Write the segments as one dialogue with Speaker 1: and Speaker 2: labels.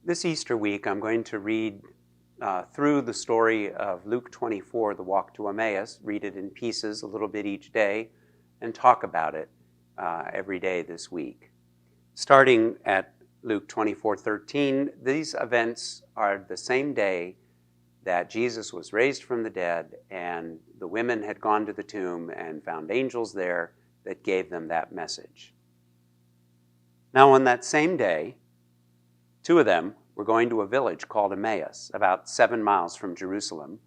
Speaker 1: This Easter week, I'm going to read through the story of Luke 24, the walk to Emmaus, read it in pieces a little bit each day, and talk about it every day this week. Starting at Luke 24:13, these events are the same day that Jesus was raised from the dead, and the women had gone to the tomb and found angels there that gave them that message. Now, on that same day, two of them were going to a village called Emmaus, about 7 miles from Jerusalem,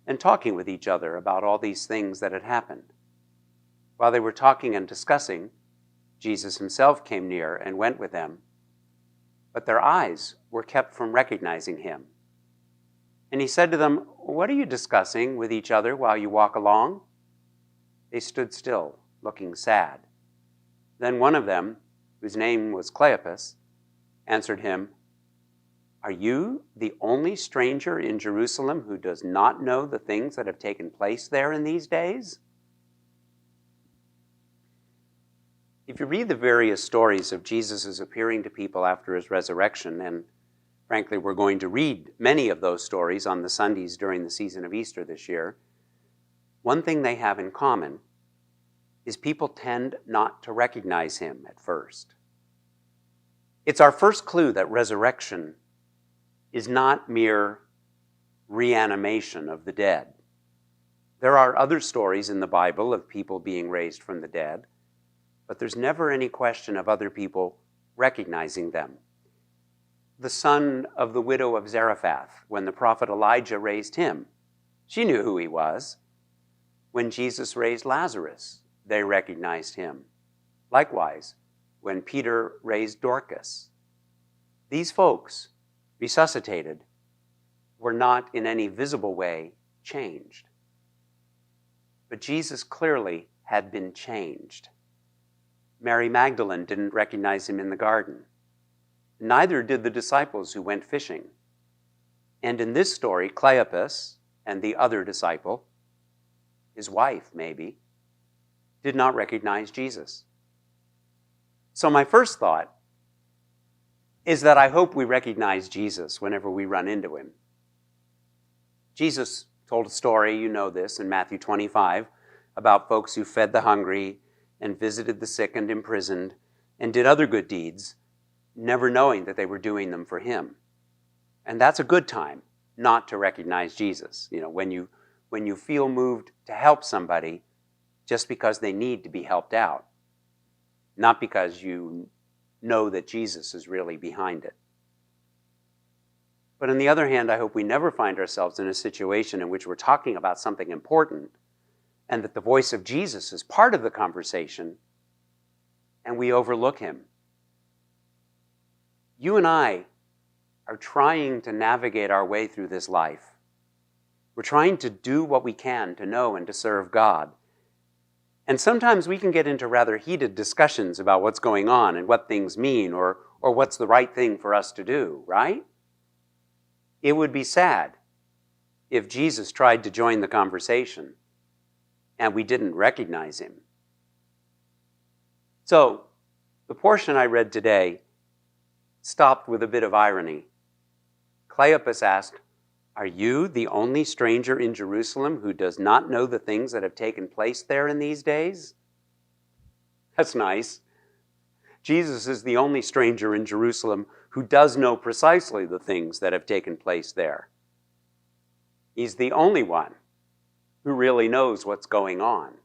Speaker 1: and talking with each other about all these things that had happened. While they were talking and discussing, Jesus himself came near and went with them, but their eyes were kept from recognizing him. And he said to them, "What are you discussing with each other while you walk along?" They stood still, looking sad. Then one of them, whose name was Cleopas, answered him, "Are you the only stranger in Jerusalem who does not know the things that have taken place there in these days?" If you read the various stories of Jesus' appearing to people after his resurrection, and frankly, we're going to read many of those stories on the Sundays during the season of Easter this year, one thing they have in common is people tend not to recognize him at first. It's our first clue that resurrection is not mere reanimation of the dead. There are other stories in the Bible of people being raised from the dead, but there's never any question of other people recognizing them. The son of the widow of Zarephath, when the prophet Elijah raised him, she knew who he was. When Jesus raised Lazarus, they recognized him. Likewise, when Peter raised Dorcas. These folks, resuscitated, were not in any visible way changed. But Jesus clearly had been changed. Mary Magdalene didn't recognize him in the garden. Neither did the disciples who went fishing. And in this story, Cleopas and the other disciple, his wife maybe, did not recognize Jesus. So my first thought is that I hope we recognize Jesus whenever we run into him. Jesus told a story, you know this, in Matthew 25, about folks who fed the hungry and visited the sick and imprisoned and did other good deeds, never knowing that they were doing them for him. And that's a good time not to recognize Jesus. You know, when you feel moved to help somebody just because they need to be helped out, not because you know that Jesus is really behind it. But on the other hand, I hope we never find ourselves in a situation in which we're talking about something important and that the voice of Jesus is part of the conversation and we overlook him. You and I are trying to navigate our way through this life. We're trying to do what we can to know and to serve God. And sometimes we can get into rather heated discussions about what's going on and what things mean or what's the right thing for us to do, right? It would be sad if Jesus tried to join the conversation and we didn't recognize him. So, the portion I read today stopped with a bit of irony. Cleopas asked, "Are you the only stranger in Jerusalem who does not know the things that have taken place there in these days?" That's nice. Jesus is the only stranger in Jerusalem who does know precisely the things that have taken place there. He's the only one who really knows what's going on.